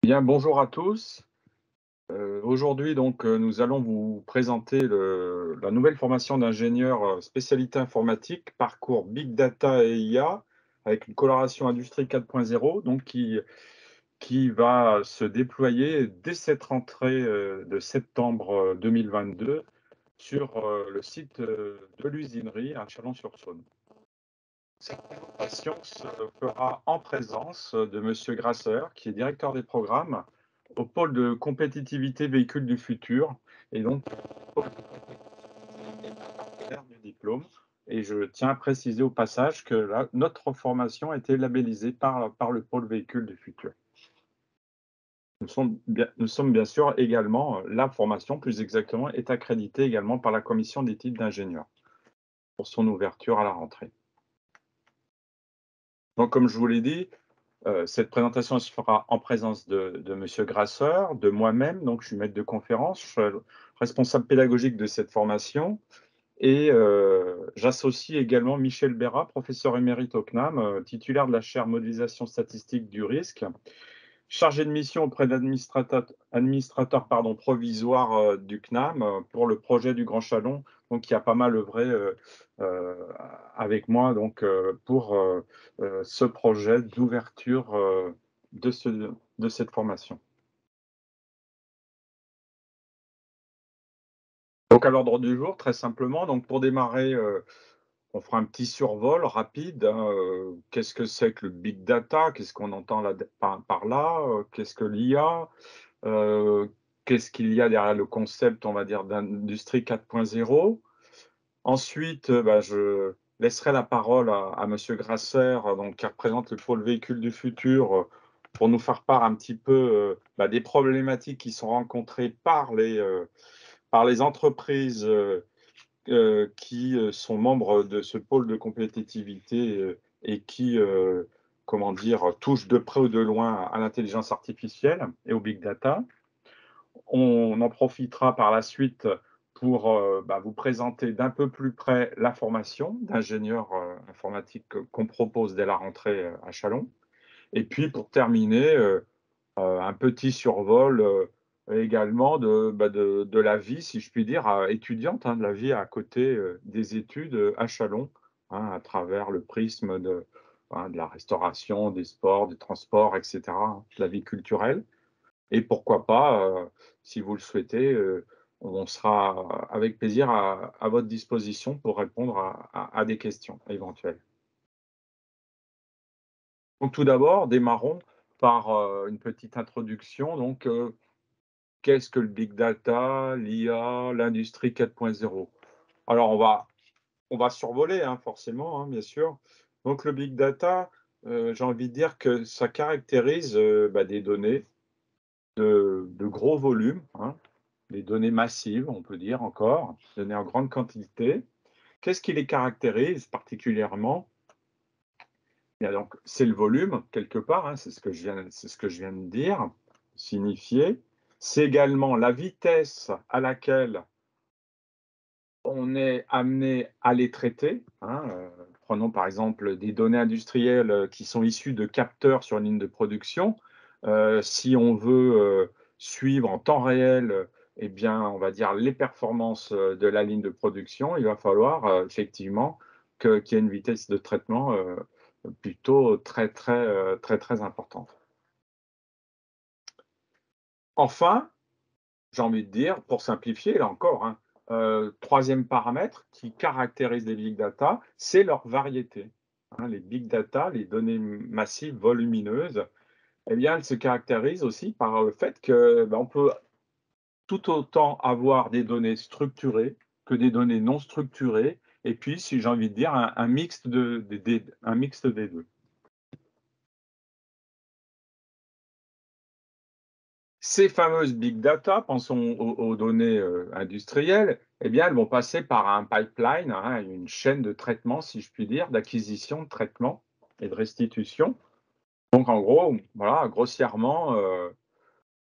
Bien, bonjour à tous. Aujourd'hui donc, nous allons vous présenter la nouvelle formation d'ingénieur, spécialité informatique, parcours big data et IA, avec une coloration industrie 4.0 donc qui va se déployer dès cette rentrée, de septembre, 2022 sur, le site, de l'usinerie à Chalon-sur-Saône. Cette présentation se fera en présence de Monsieur Grasseur, qui est directeur des programmes au pôle de compétitivité véhicules du futur et donc partenaire du diplôme. Et je tiens à préciser au passage que notre formation a été labellisée par le pôle véhicules du futur. Nous sommes bien sûr également, la formation plus exactement est accréditée également par la commission des titres d'ingénieur pour son ouverture à la rentrée. Donc comme je vous l'ai dit, cette présentation se fera en présence de monsieur Grasseur, de moi-même, donc je suis maître de conférence, je suis responsable pédagogique de cette formation et j'associe également Michel Bérat, professeur émérite au CNAM, titulaire de la chaire modélisation statistique du risque, chargé de mission auprès d'administrateur provisoire, du CNAM, pour le projet du Grand Chalon, donc qui a pas mal œuvré, heu, avec moi donc, pour, ce projet d'ouverture, de ce de cette formation. Donc à l'ordre du jour, très simplement, donc pour démarrer, on fera un petit survol rapide, hein, qu'est-ce que c'est que le big data? Qu'est-ce qu'on entend là par là? Qu'est-ce que l'IA? Heu, qu'est-ce qu'il y a derrière le concept, on va dire, d'industrie 4.0? Ensuite, je laisserai la parole à monsieur Grasser, donc qui représente le pôle véhicule du futur, pour nous faire part un petit peu, des problématiques qui sont rencontrées par les entreprises, qui, sont membres de ce pôle de compétitivité, et qui, comment dire, touchent de près ou de loin à l'intelligence artificielle et au big data. On en profitera par la suite pour, vous présenter d'un peu plus près la formation d'ingénieur, informatique qu'on propose dès la rentrée, à Chalon. Et puis pour terminer, un petit survol, également de la vie, si je puis dire, étudiante, hein, de la vie à côté, des études, à Chalon, hein, à travers le prisme de la restauration, des sports, des transports et cetera, hein, de la vie culturelle. Et pourquoi pas, si vous le souhaitez, on sera avec plaisir à votre disposition pour répondre à des questions éventuelles. Donc tout d'abord, démarrons par, une petite introduction. Donc, qu'est-ce que le big data, l'IA, l'industrie 4.0? Alors on va survoler, hein, forcément, hein, bien sûr. Donc le big data, j'ai envie de dire que ça caractérise, des données de gros volumes, hein, des données massives, on peut dire encore, données en grande quantité. Qu'est-ce qui les caractérise particulièrement? Bien donc, c'est le volume quelque part, hein, c'est ce que je viens de dire, signifier. C'est également la vitesse à laquelle on est amené à les traiter, hein, prenons par exemple des données industrielles, qui sont issues de capteurs sur une ligne de production. Si on veut, suivre en temps réel, eh bien, on va dire les performances, de la ligne de production, il va falloir, effectivement qu'il y ait une vitesse de traitement, plutôt très, très, très, très importante. Enfin, j'ai envie de dire, pour simplifier, là encore, hein, 3e paramètre qui caractérise les big data, c'est leur variété, hein. Les big data, les données massives volumineuses, eh bien, elles se caractérisent aussi par le fait que, on peut tout autant avoir des données structurées que des données non structurées et puis, si j'ai envie de dire, un mixte un mixte des 2. Ces fameuses big data, pensons aux données, industrielles, eh bien, elles vont passer par un pipeline, hein, une chaîne de traitement, si je puis dire, d'acquisition, de traitement et de restitution. Donc en gros, voilà, grossièrement,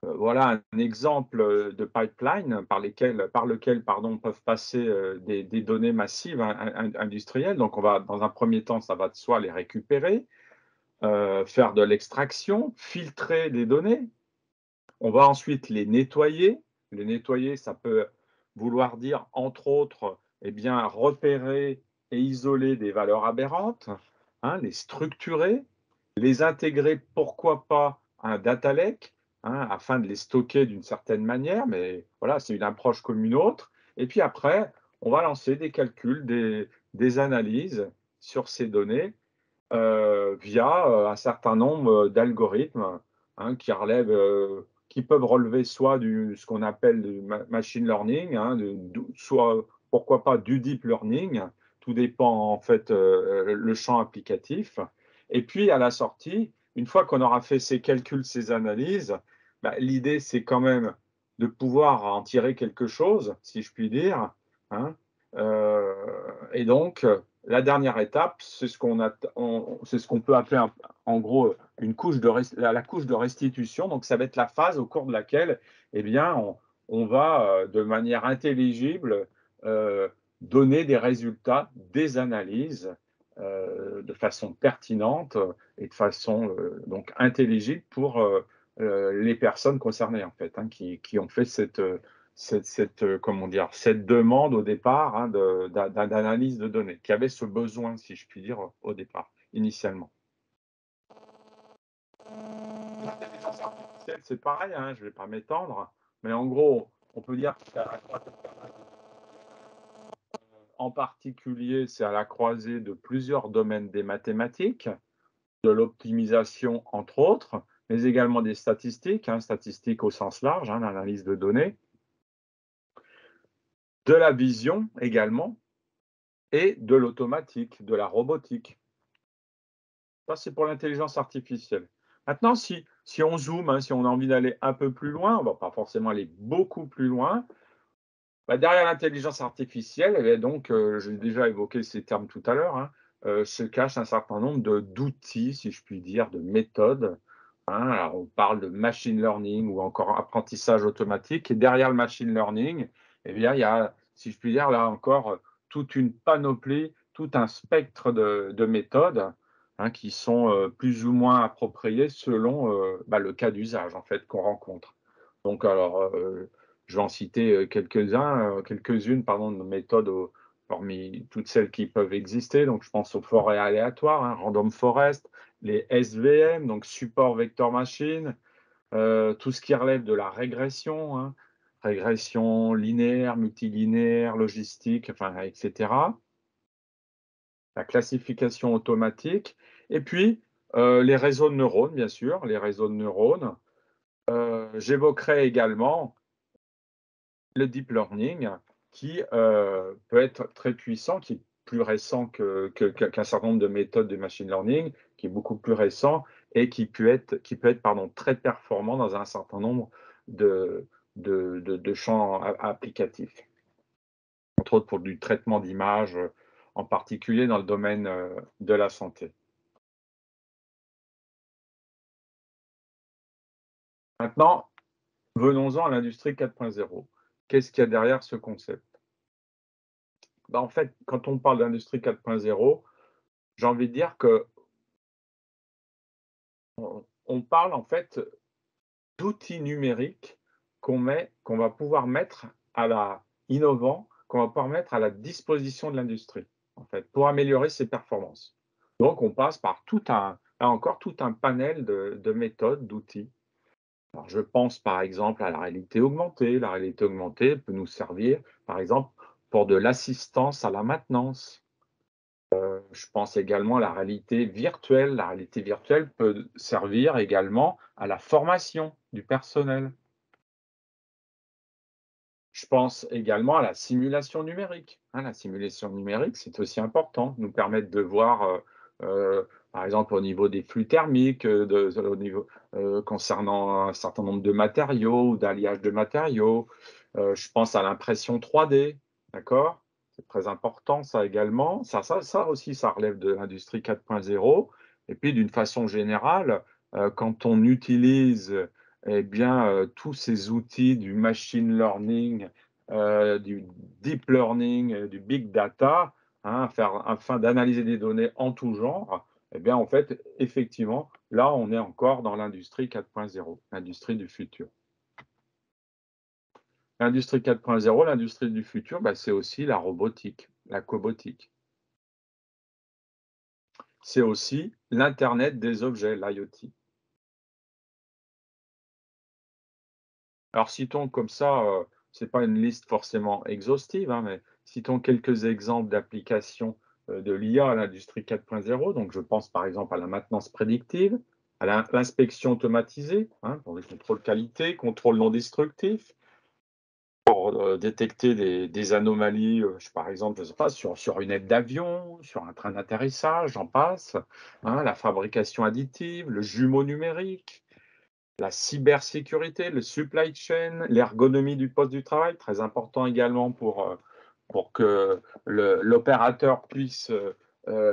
voilà un exemple, de pipeline par lequel, pardon, peuvent passer, des données massives industrielles. Donc on va dans un premier temps, ça va de soi les récupérer, faire de l'extraction, filtrer des données, On va ensuite les nettoyer. Les nettoyer, ça peut vouloir dire, entre autres, eh bien, repérer et isoler des valeurs aberrantes, hein, les structurer, les intégrer, pourquoi pas, à un data lake, hein, afin de les stocker d'une certaine manière, mais voilà, c'est une approche comme une autre. Et puis après, on va lancer des calculs, des analyses sur ces données via, un certain nombre, d'algorithmes, hein, qui peuvent relever soit du ce qu'on appelle du machine learning, hein, soit, pourquoi pas, du deep learning. Tout dépend en fait, le champ applicatif. Et puis à la sortie, une fois qu'on aura fait ces calculs, ces analyses, bah, l'idée c'est quand même de pouvoir en tirer quelque chose, si je puis dire, hein. Heu et donc la dernière étape, c'est ce qu'on peut appeler en gros une couche la couche de restitution. Donc, ça va être la phase au cours de laquelle, eh bien, on va de manière intelligible euh, donner des résultats, des analyses de façon pertinente et de façon donc intelligible pour les personnes concernées en fait, hein, qui ont fait comment dire, cette demande au départ, hein, d'analyse de données, qui avait ce besoin, si je puis dire, au départ, initialement. L'intelligence artificielle, c'est pareil, hein, je ne vais pas m'étendre, mais en gros, on peut dire en particulier, c'est à la croisée de plusieurs domaines des mathématiques, de l'optimisation, entre autres, mais également des statistiques, hein, statistiques au sens large, hein, l'analyse de données, de la vision également, et de l'automatique, de la robotique. Ça, c'est pour l'intelligence artificielle. Maintenant, si on zoome, hein, si on a envie d'aller un peu plus loin, on va pas forcément aller beaucoup plus loin, bah, derrière l'intelligence artificielle, eh bien donc, j'ai déjà évoqué ces termes tout à l'heure, hein, se cache un certain nombre d'outils, si je puis dire, de méthodes, hein. Alors, on parle de machine learning ou encore apprentissage automatique et derrière le machine learning, eh bien, il y a, si je puis dire, là encore, toute une panoplie, tout un spectre de méthodes, hein, qui sont, plus ou moins appropriées selon, bah, le cas d'usage, en fait, qu'on rencontre. Donc alors, je vais en citer, quelques-unes, pardon, de méthodes parmi toutes celles qui peuvent exister. Donc je pense aux forêts aléatoires, hein, random forest, les SVM, donc support vector machine, tout ce qui relève de la régression, hein, régression linéaire, multilinéaire, logistique, enfin et cetera. La classification automatique et puis, les réseaux de neurones, bien sûr, les réseaux de neurones. J'évoquerai également le deep learning qui, peut être très puissant, qui est plus récent qu'un certain nombre de méthodes de machine learning, qui est beaucoup plus récent et qui peut être pardon, très performant dans un certain nombre de de champs applicatifs. Entre autres pour du traitement d'images, en particulier dans le domaine, de la santé. Maintenant, venons-en à l'industrie 4.0. Qu'est-ce qu'il y a derrière ce concept? Bah, en fait, quand on parle d'industrie 4.0, j'ai envie de dire qu'on on parle en fait d'outils numériques qu'on va pouvoir mettre innovants, qu'on va pouvoir mettre à la disposition de l'industrie, en fait, pour améliorer ses performances. Donc on passe par là encore, tout un panel de méthodes, d'outils. Alors je pense par exemple à la réalité augmentée. La réalité augmentée peut nous servir, par exemple, pour de l'assistance à la maintenance. Je pense également à la réalité virtuelle. La réalité virtuelle peut servir également à la formation du personnel. Je pense également à la simulation numérique, hein. La simulation numérique, c'est aussi important, nous permettre de voir, par exemple au niveau des flux thermiques, au niveau, concernant un certain nombre de matériaux ou d'alliage de matériaux. Je pense à l'impression 3D, d'accord? C'est très important ça également. Ça aussi, ça relève de l'industrie 4.0 et puis d'une façon générale, quand on utilise, eh bien, tous ces outils du machine learning, du deep learning, du big data, hein, afin d'analyser des données en tout genre. Eh bien, en fait, effectivement, là, on est encore dans l'industrie 4.0, l'industrie du futur. L'industrie 4.0, l'industrie du futur, bah, c'est aussi la robotique, la cobotique. C'est aussi l'internet des objets, l'IoT. Alors citons comme ça, c'est pas une liste forcément exhaustive, hein, mais citons quelques exemples d'applications, de l'IA à l'industrie 4.0. Donc je pense par exemple à la maintenance prédictive, à l'inspection automatisée, hein, pour les contrôles qualité, contrôle non destructif, détecter des anomalies, par exemple, je sais pas, sur une aile d'avion, sur un train d'atterrissage, j'en passe, hein, la fabrication additive, le jumeau numérique, la cybersécurité, le supply chain, l'ergonomie du poste du travail, très important également pour que l'opérateur puisse,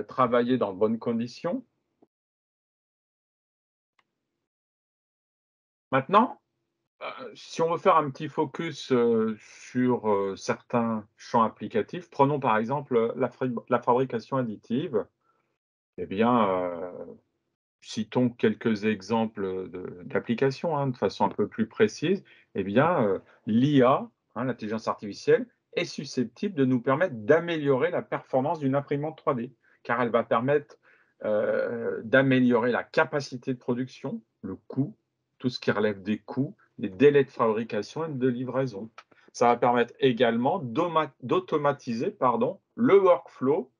travailler dans de bonnes conditions. Maintenant, si on veut faire un petit focus, sur, certains champs applicatifs, prenons par exemple, la fabrication additive. Eh bien, citons quelques exemples d'applications, hein, de façon un peu plus précise. Eh bien, l'IA, hein, l'intelligence artificielle, est susceptible de nous permettre d'améliorer la performance d'une imprimante 3D, car elle va permettre, d'améliorer la capacité de production, le coût, tout ce qui relève des coûts, les délais de fabrication et de livraison. Ça va permettre également d'automatiser, pardon, le workflow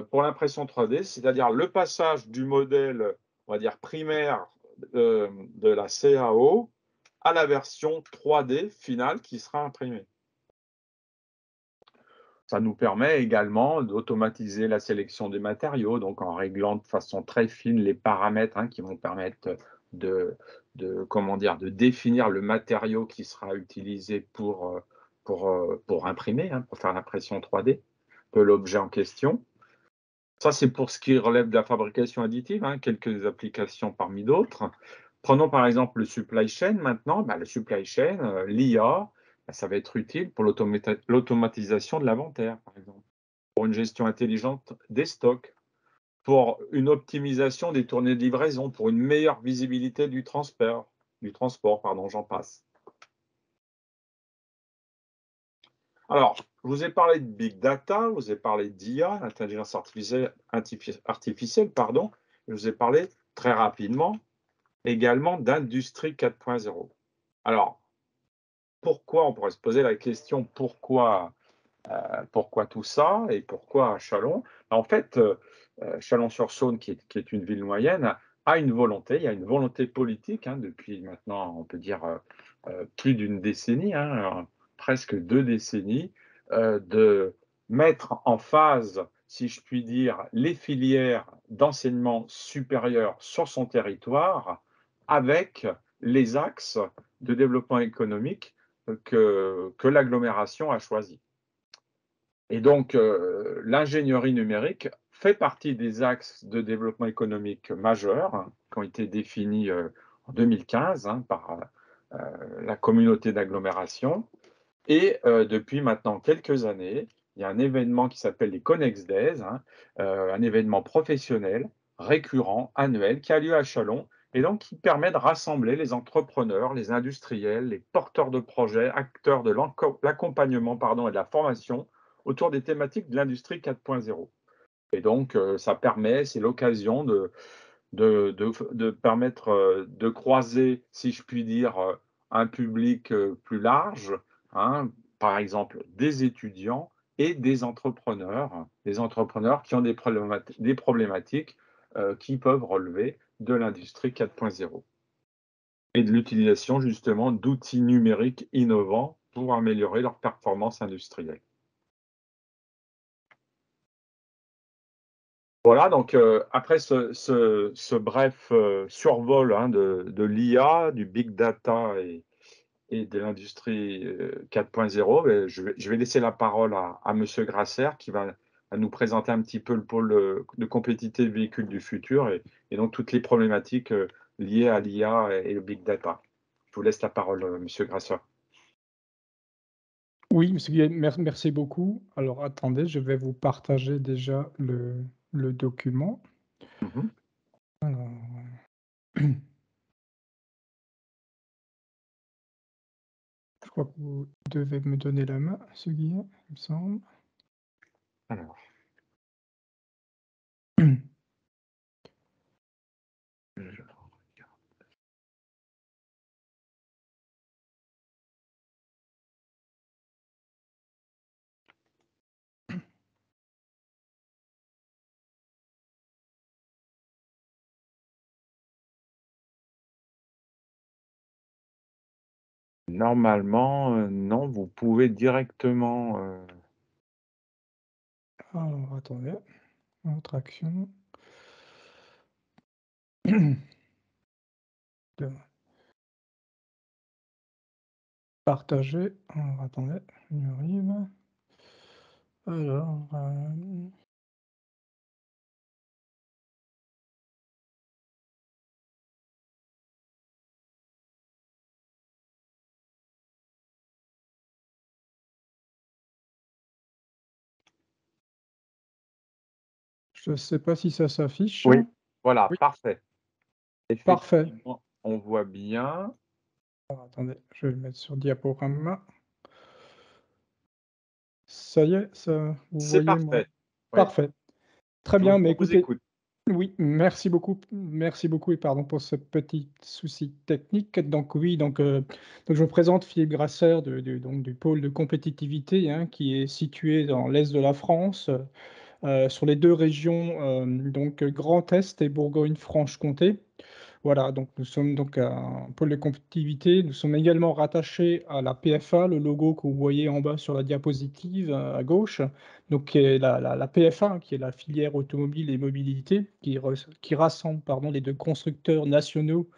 pour l'impression 3D, c'est-à-dire le passage du modèle, on va dire primaire, de la CAO à la version 3D finale qui sera imprimée. Ça nous permet également d'automatiser la sélection des matériaux, donc en réglant de façon très fine les paramètres, hein, qui vont permettre comment dire? De définir le matériau qui sera utilisé pour imprimer, hein, pour faire l'impression 3D de l'objet en question. Ça, c'est pour ce qui relève de la fabrication additive, hein, quelques applications parmi d'autres. Prenons par exemple le supply chain maintenant. Bah, le supply chain, l'IA, bah, ça va être utile pour l'automatisation de l'inventaire, par exemple, pour une gestion intelligente des stocks, pour une optimisation des tournées de livraison, pour une meilleure visibilité du transport, pardon, j'en passe. Alors, je vous ai parlé de big data, je vous ai parlé d'IA, l'intelligence artificielle, pardon. Je vous ai parlé très rapidement également d'industrie 4.0. Alors, pourquoi on pourrait se poser la question pourquoi tout ça et pourquoi à Châlons? En fait, Chalon-sur-Saône, qui est une ville moyenne, a une volonté, il y a une volonté politique, hein, depuis maintenant, on peut dire, plus d'une décennie, hein, presque 2 décennies, de mettre en phase, si je puis dire, les filières d'enseignement supérieur sur son territoire avec les axes de développement économique, que l'agglomération a choisis. Et donc, l'ingénierie numérique fait partie des axes de développement économique majeurs, hein, qui ont été définis, en 2015, hein, par, la communauté d'agglomération. Et depuis maintenant quelques années, il y a un événement qui s'appelle les Conex Days, hein, un événement professionnel, récurrent, annuel, qui a lieu à Châlons et donc qui permet de rassembler les entrepreneurs, les industriels, les porteurs de projets, acteurs de l'accompagnement, pardon, et de la formation autour des thématiques de l'industrie 4.0. Et donc ça permet, c'est l'occasion de permettre, de croiser, si je puis dire, un public, plus large, hein. Par exemple, des étudiants et des entrepreneurs qui ont des problématiques, qui peuvent relever de l'industrie 4.0 et de l'utilisation justement d'outils numériques innovants pour améliorer leur performance industrielle. Voilà, donc après ce bref, survol, hein, de l'IA, du big data et de l'industrie, 4.0, je vais laisser la parole à monsieur Grasser qui va nous présenter un petit peu le pôle, de compétitivité véhicules du futur et donc toutes les problématiques, liées à l'IA et le big data. Je vous laisse la parole, monsieur Grasser. Oui, monsieur Guillet, merci beaucoup. Alors attendez, je vais vous partager déjà le document. Mmh. Alors, je crois que vous devez me donner la main, ce Guillet, il me semble. Alors, je normalement, non, vous pouvez directement, Alors attendez, autre action. De partager. Alors attendez, j'y arrive. Alors, je ne sais pas si ça s'affiche. oui, voilà, Oui, parfait. parfait. Effectivement, on voit bien. Alors attendez, je vais le mettre sur diaporama. Ça y est, ça vous C'est voyez moi? parfait. Oui, Parfait. Très bien, mais on vous écoutez, écoute. oui, merci beaucoup et pardon pour ce petit souci technique. Donc oui, donc je me présente, Philippe Grasseur donc du pôle de compétitivité, hein, qui est situé dans l'est de la France, sur les 2 régions, donc Grand Est et Bourgogne-Franche-Comté. Voilà, donc nous sommes donc un pôle de compétitivité. Nous sommes également rattachés à la PFA, le logo que vous voyez en bas sur la diapositive, à gauche, donc qui est la PFA, hein, qui est la filière automobile et mobilité, qui rassemble, pardon, les 2 constructeurs nationaux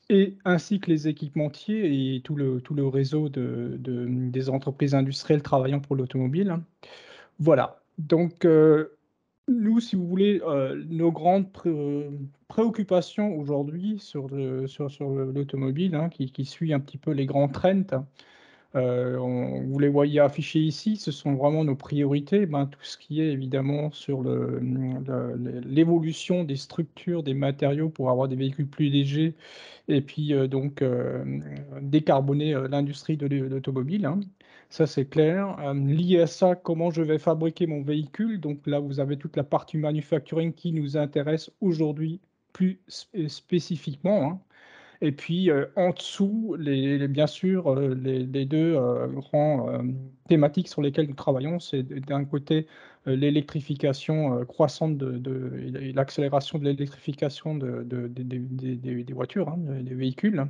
et ainsi que les équipementiers et tout le réseau des entreprises industrielles travaillant pour l'automobile, hein. Voilà, donc nous, si vous voulez, nos grandes préoccupations aujourd'hui sur l'automobile, hein, qui suit un petit peu les grands trends, on vous les voyez affichés ici, ce sont vraiment nos priorités. Ben, tout ce qui est évidemment sur l'évolution des structures, des matériaux pour avoir des véhicules plus légers et puis, décarboner, l'industrie de l'automobile, hein. Ça, c'est clair. Lié à ça, comment je vais fabriquer mon véhicule? Donc là, vous avez toute la partie manufacturing qui nous intéresse aujourd'hui plus spécifiquement, hein. Et puis, en dessous, bien sûr, les 2 grands, thématiques sur lesquelles nous travaillons, c'est d'un côté, l'électrification, croissante et l'accélération de l'électrification des voitures, hein, des véhicules, hein,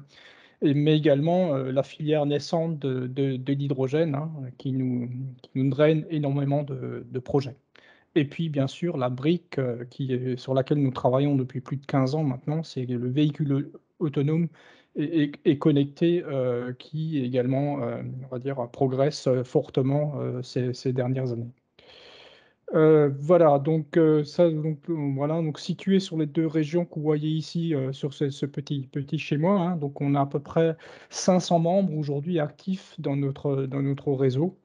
mais également, la filière naissante de l'hydrogène, hein, qui nous draine énormément de projets. Et puis, bien sûr, la brique, sur laquelle nous travaillons depuis plus de 15 ans maintenant, c'est le véhicule autonome et connecté, qui également, on va dire, progresse, fortement, ces dernières années. Voilà, voilà, donc situé sur les 2 régions que vous voyez ici, sur ce petit schéma, hein, donc on a à peu près 500 membres aujourd'hui actifs dans notre réseau.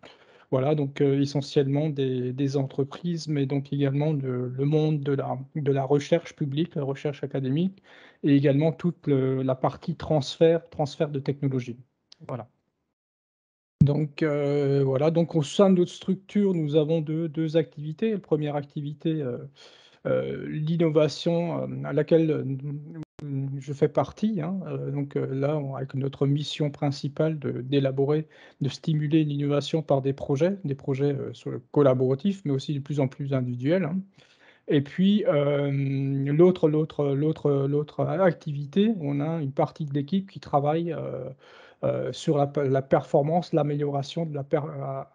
Voilà, donc essentiellement des entreprises, mais donc également le monde de la recherche publique, la recherche académique et également toute la partie transfert de technologie. Voilà. Donc voilà, donc au sein de notre structure, nous avons deux activités. La première activité, l'innovation, à laquelle, je fais partie, hein, donc là, avec notre mission principale d'élaborer, de stimuler l'innovation par des projets, collaboratifs, mais aussi de plus en plus individuels, hein. Et puis, l'autre activité, on a une partie de l'équipe qui travaille, sur la performance, l'amélioration de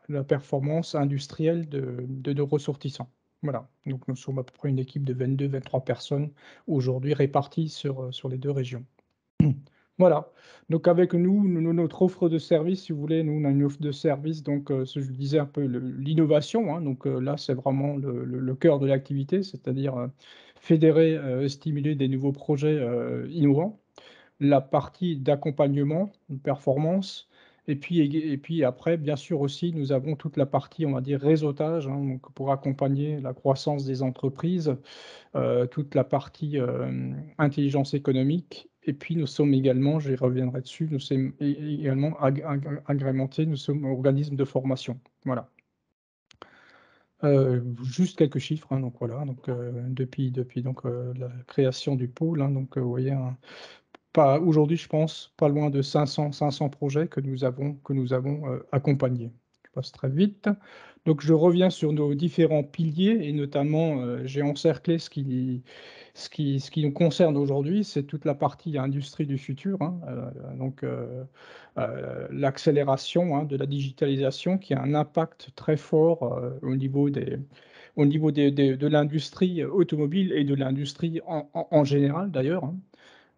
la performance industrielle de nos ressortissants. Voilà, donc nous sommes à peu près une équipe de 22-23 personnes aujourd'hui réparties sur les 2 régions. Voilà, donc avec notre offre de service, si vous voulez, nous, on a une offre de service, donc ce je disais un peu l'innovation, hein, donc là, c'est vraiment le cœur de l'activité, c'est-à-dire, fédérer, stimuler des nouveaux projets, innovants. La partie d'accompagnement, de performance Et puis après, bien sûr aussi, nous avons toute la partie, on va dire, réseautage, hein, donc pour accompagner la croissance des entreprises, toute la partie, intelligence économique. Et puis nous sommes également, j'y reviendrai dessus, nous sommes également agrémentés, nous sommes organisme de formation. Voilà. Juste quelques chiffres, hein, donc voilà, donc depuis donc la création du pôle, hein, donc vous voyez, pas aujourd'hui, je pense, pas loin de 500 projets que nous avons, accompagnés. Je passe très vite. Donc je reviens sur nos différents piliers et notamment, j'ai encerclé ce qui nous concerne aujourd'hui, c'est toute la partie industrie du futur, hein, donc l'accélération, hein, de la digitalisation qui a un impact très fort, au niveau de l'industrie automobile et de l'industrie en général d'ailleurs, hein.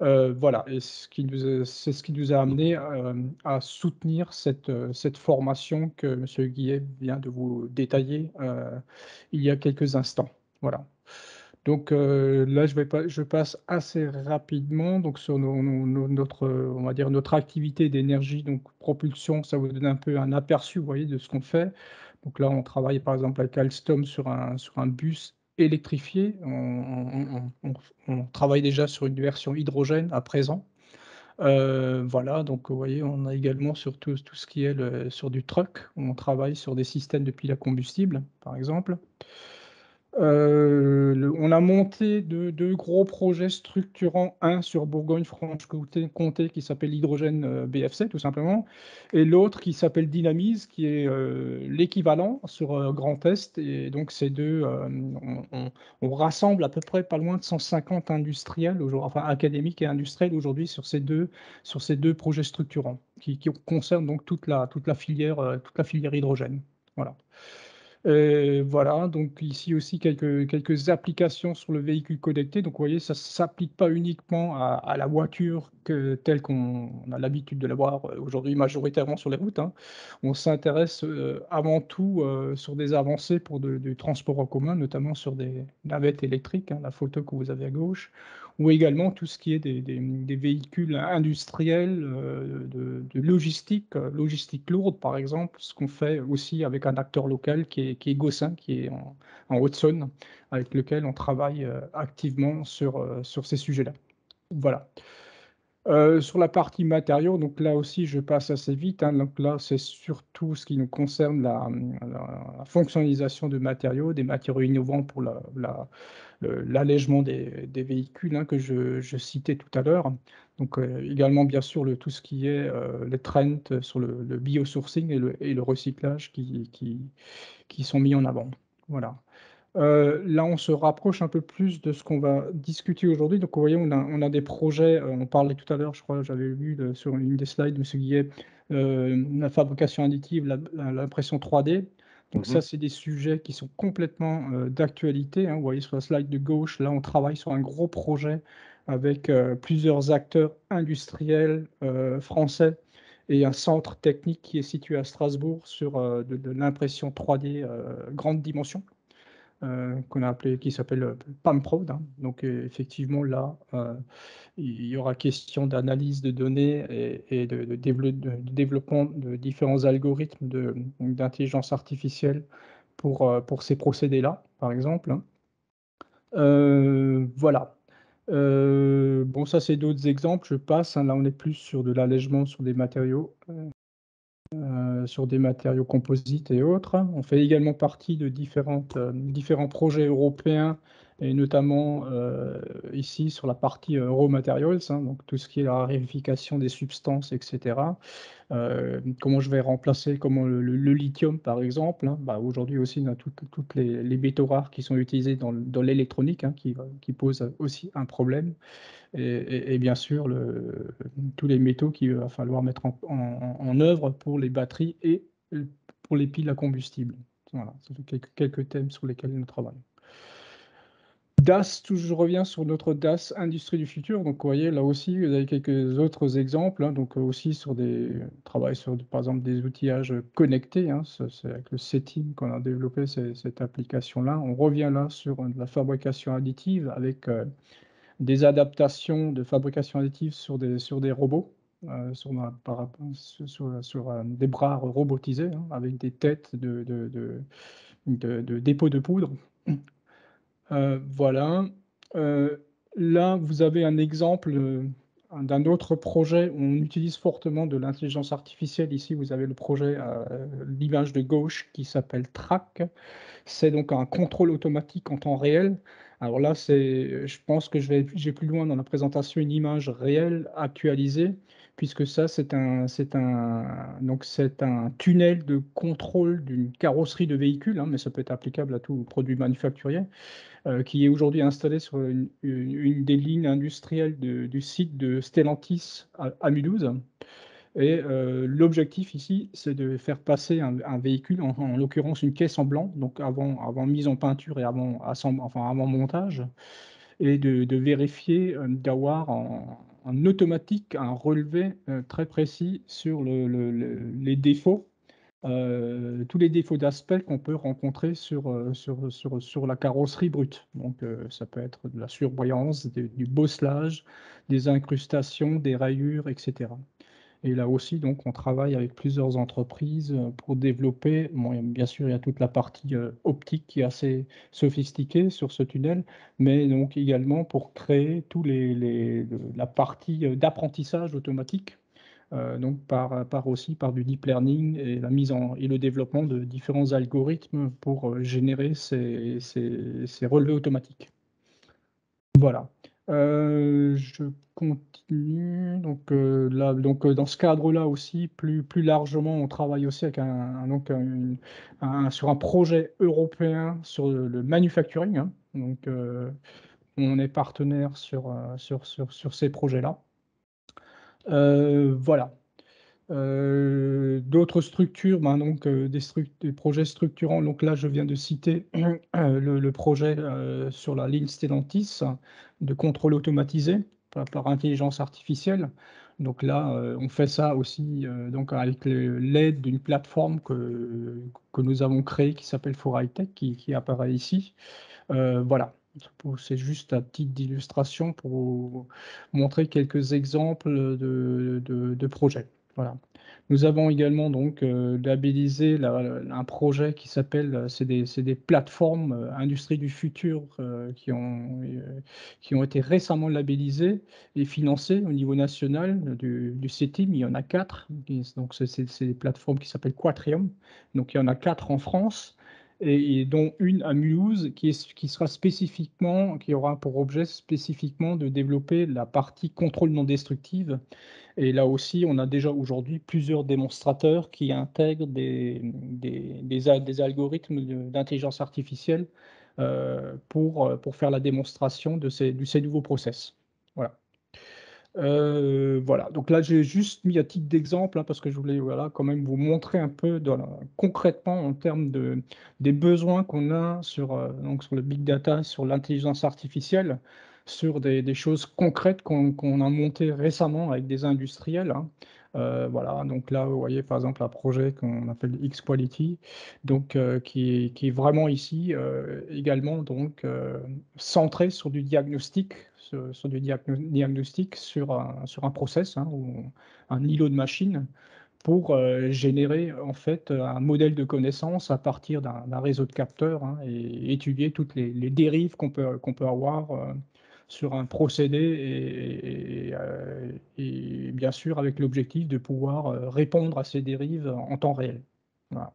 Voilà, et c'est ce qui nous a amené, à soutenir cette formation que monsieur Guillet vient de vous détailler, il y a quelques instants. Voilà. Donc, là, je passe assez rapidement donc sur notre, on va dire notre activité d'énergie, donc propulsion, ça vous donne un peu un aperçu, vous voyez, de ce qu'on fait. Donc là, on travaille par exemple avec Alstom sur un bus électrifié. On travaille déjà sur une version hydrogène à présent. Voilà, donc vous voyez, on a également sur tout ce qui est sur du truck, on travaille sur des systèmes de piles à combustible, par exemple. On a monté 2 gros projets structurants, un sur Bourgogne-Franche-Comté qui s'appelle l'hydrogène, BFC tout simplement, et l'autre qui s'appelle Dynamise qui est, l'équivalent sur, Grand Est. Et donc ces 2, on rassemble à peu près pas loin de 150 industriels enfin académiques et industriels aujourd'hui sur ces 2 projets structurants qui concernent donc toute la filière hydrogène. Voilà. Voilà, donc ici aussi quelques applications sur le véhicule connecté. Donc vous voyez, ça s'applique pas uniquement à la voiture telle qu'on a l'habitude de la voir, aujourd'hui majoritairement sur les routes, hein. On s'intéresse, avant tout, sur des avancées pour du transport en commun, notamment sur des navettes électriques, hein, la photo que vous avez à gauche, ou également tout ce qui est des véhicules industriels, de logistique, logistique lourde par exemple, ce qu'on fait aussi avec un acteur local qui est Gossin, qui est en Haute-Saône, avec lequel on travaille, activement sur ces sujets-là. Voilà. Sur la partie matériaux, donc là aussi je passe assez vite, hein, donc là c'est surtout ce qui nous concerne la fonctionnalisation de matériaux, des matériaux innovants pour l'allègement des véhicules, hein, que je citais tout à l'heure. Donc, également bien sûr tout ce qui est, les trends sur le biosourcing et le recyclage qui sont mis en avant. Voilà. Là, on se rapproche un peu plus de ce qu'on va discuter aujourd'hui. Donc, vous voyez, on a des projets, on parlait tout à l'heure, je crois, j'avais vu sur une des slides de monsieur Guillet, la fabrication additive, l'impression 3D. Donc Mmh. ça, c'est des sujets qui sont complètement, d'actualité, hein. Vous voyez sur la slide de gauche, là, on travaille sur un gros projet avec, plusieurs acteurs industriels, français et un centre technique qui est situé à Strasbourg sur, de l'impression 3D, grande dimension, qu'on a appelé qui s'appelle, PAMPROD, hein. Donc, effectivement là, il y aura question d'analyse de données et de développement de différents algorithmes d'intelligence artificielle pour ces procédés-là, par exemple, hein. Voilà. Bon, ça c'est d'autres exemples, je passe, hein. Là, on est plus sur de l'allègement sur des matériaux composites et autres. On fait également partie de différents projets européens et notamment, ici sur la partie, raw materials, hein, donc tout ce qui est la raréfication des substances et cetera. Comment je vais remplacer comment le lithium par exemple, hein. Bah, aujourd'hui aussi on a toutes les métaux rares qui sont utilisés dans l'électronique, hein, qui posent aussi un problème. Et bien sûr, tous les métaux qu'il va falloir mettre en œuvre pour les batteries et pour les piles à combustible. Voilà, ça fait quelques thèmes sur lesquels nous travaillons. DAS, je reviens sur notre DAS Industrie du futur. Donc, vous voyez, là aussi, vous avez quelques autres exemples, hein, donc aussi sur travail sur, par exemple, des outillages connectés, hein. C'est avec le setting qu'on a développé cette application-là. On revient là sur de la fabrication additive avec des adaptations de fabrication additive sur des robots. sur des bras robotisés, hein, avec des têtes de dépôt de poudre. Voilà. Heu, Là, vous avez un exemple, d'un autre projet où on utilise fortement de l'intelligence artificielle. Ici, vous avez le projet, l'image de gauche qui s'appelle Track. C'est donc un contrôle automatique en temps réel. Alors là, je pense que j'ai plus loin dans la présentation une image réelle actualisée, puisque ça, c'est un tunnel de contrôle d'une carrosserie de véhicule, hein, mais ça peut être applicable à tout produit manufacturier, qui est aujourd'hui installé sur une des lignes industrielles du site de Stellantis à Mulhouse. Et l'objectif ici, c'est de faire passer un véhicule, en l'occurrence une caisse en blanc, donc avant mise en peinture et avant montage, et de vérifier, d'avoir en automatique un relevé, très précis sur les défauts, tous les défauts d'aspect qu'on peut rencontrer sur la carrosserie brute. Donc ça peut être de la surbrillance, du bosselage, des incrustations, des rayures, et cetera. Et là aussi, donc, on travaille avec plusieurs entreprises, pour développer, bon, bien sûr, il y a toute la partie, optique qui est assez sophistiquée sur ce tunnel, mais donc également pour créer tous la partie, d'apprentissage automatique, donc par du deep learning et la mise en et le développement de différents algorithmes pour, générer ces relevés automatiques. Voilà. Je continue, donc là, donc dans ce cadre-là aussi, plus largement, on travaille aussi avec sur un projet européen sur le manufacturing, hein. Donc on est partenaire sur ces projets-là. Voilà. D'autres structures, ben, donc des projets structurants, donc là, je viens de citer le projet, sur la ligne Stellantis, de contrôle automatisé par intelligence artificielle. Donc là, on fait ça aussi, donc avec l'aide d'une plateforme que nous avons créée qui s'appelle For-High-Tech, qui apparaît ici. Voilà, c'est juste à titre d'illustration pour vous montrer quelques exemples de projets. Voilà. Nous avons également donc labellisé un projet qui s'appelle, c'est des plateformes, industrie du futur, qui ont été récemment labellisées et financées au niveau national du CETIM. Il y en a 4. Donc c'est des plateformes qui s'appellent Quatrium. Donc il y en a 4 en France, et dont une à Mulhouse qui aura pour objet spécifiquement de développer la partie contrôle non destructive. Et là aussi, on a déjà aujourd'hui plusieurs démonstrateurs qui intègrent des algorithmes d'intelligence artificielle, pour faire la démonstration de ces nouveaux process. Voilà. Voilà, donc là, j'ai juste mis à titre d'exemple, hein, parce que je voulais, voilà, quand même vous montrer un peu concrètement en termes des besoins qu'on a donc sur le big data, sur l'intelligence artificielle, sur des choses concrètes qu'on a montées récemment avec des industriels, hein. Voilà, donc là, vous voyez, par exemple, un projet qu'on appelle X-Quality, donc qui est vraiment ici, également donc centré sur du diagnostic, sur un process, hein, ou un îlot de machine pour, générer en fait, un modèle de connaissance à partir d'un réseau de capteurs, hein, et étudier toutes les dérives qu'on peut avoir, sur un procédé, et bien sûr avec l'objectif de pouvoir, répondre à ces dérives en temps réel. Voilà.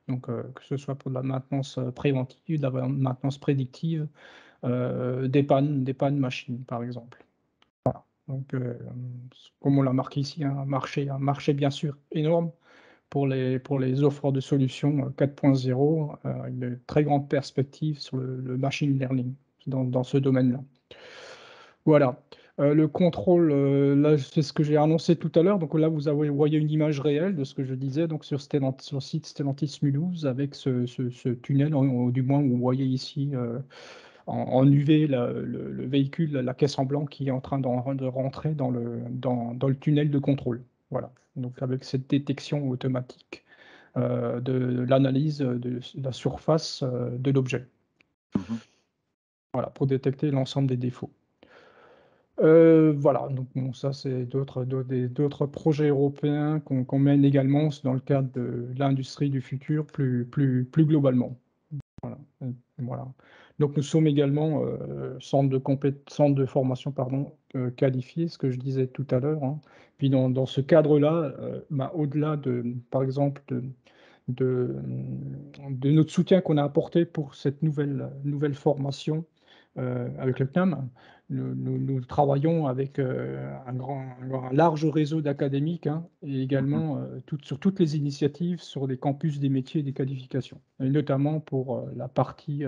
Donc, que ce soit pour de la maintenance, préventive, de la maintenance prédictive, des pannes machines, par exemple. Donc, comme on l'a marqué ici, un marché bien sûr énorme pour les offres de solutions, 4.0, une très grande perspective sur le machine learning dans ce domaine-là. Voilà. Le contrôle, là, c'est ce que j'ai annoncé tout à l'heure. Donc là, voyez une image réelle de ce que je disais, donc sur le site Stellantis Mulhouse, avec ce tunnel, du moins, vous voyez ici, en UV, le véhicule, la caisse en blanc qui est en train de rentrer dans le tunnel de contrôle. Voilà, donc avec cette détection automatique, de l'analyse de la surface, de l'objet. Mmh. Voilà, pour détecter l'ensemble des défauts. Voilà, donc bon, ça, c'est d'autres projets européens qu'on mène également dans le cadre de l'industrie du futur plus globalement. Voilà, voilà. Donc nous sommes également, centre de formation, pardon, qualifié, ce que je disais tout à l'heure, hein. Puis dans ce cadre-là, bah, au-delà par exemple, de notre soutien qu'on a apporté pour cette nouvelle formation, avec le CNAM, nous travaillons avec, un large réseau d'académiques, hein, et Mmh. également, sur toutes les initiatives sur les campus des métiers et des qualifications, et notamment pour, la partie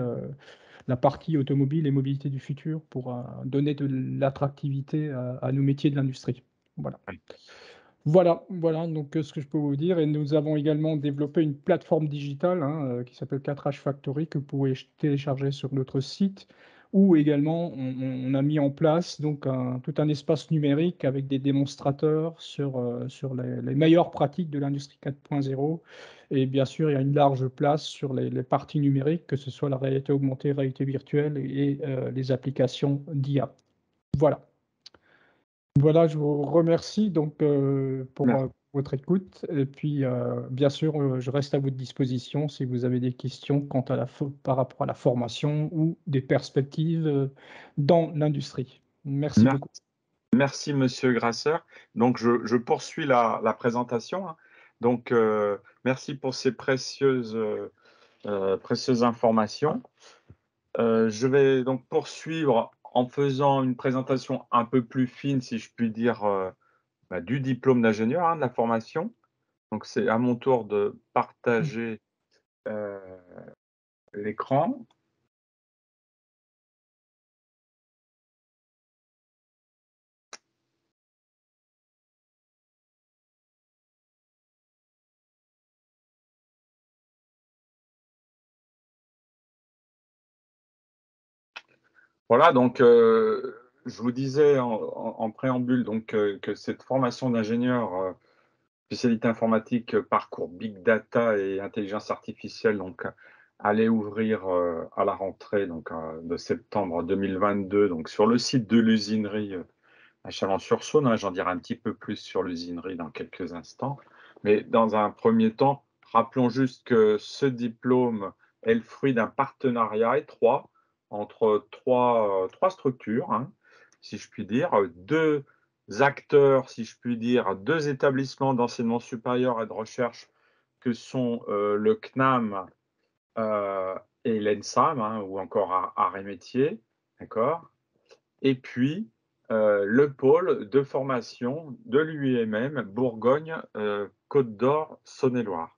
automobile et mobilité du futur pour, donner de l'attractivité à nos métiers de l'industrie. Voilà. Oui. Voilà donc ce que je peux vous dire, et nous avons également développé une plateforme digitale, hein, qui s'appelle 4H Factory, que vous pouvez télécharger sur notre site, où également on a mis en place donc tout un espace numérique avec des démonstrateurs sur les meilleures pratiques de l'industrie 4.0, et bien sûr, il y a une large place sur les parties numériques, que ce soit la réalité augmentée, réalité virtuelle et les applications d'IA. Voilà. Voilà, je vous remercie donc, pour, Mer votre écoute, et puis, bien sûr, je reste à votre disposition si vous avez des questions quant à par rapport à la formation ou des perspectives, dans l'industrie. Merci mer beaucoup. Merci monsieur Grasseur. Donc je poursuis la présentation, hein. Donc, merci pour ces précieuses informations. Je vais donc poursuivre en faisant une présentation un peu plus fine, si je puis dire, bah, du diplôme d'ingénieur, hein, de la formation. Donc c'est à mon tour de Mmh. partager, heu, l'écran. Voilà, donc, je vous disais en préambule donc, que cette formation d'ingénieur, spécialité informatique, parcours big data et intelligence artificielle, donc, allait ouvrir, à la rentrée donc, de septembre 2022, donc sur le site de l'usinerie, à Chalon-sur-Saône, hein. J'en dirai un petit peu plus sur l'usinerie dans quelques instants. Mais dans un premier temps, rappelons juste que ce diplôme est le fruit d'un partenariat étroit entre trois structures, hein, si je puis dire, 2 acteurs, si je puis dire, 2 établissements d'enseignement supérieur et de recherche que sont, le CNAM, heu, et l'ENSAM, hein, ou encore arts et métiers, d'accord? Et puis, le pôle de formation de l'UIMM Bourgogne, Côte d'Or, Saône-et-Loire.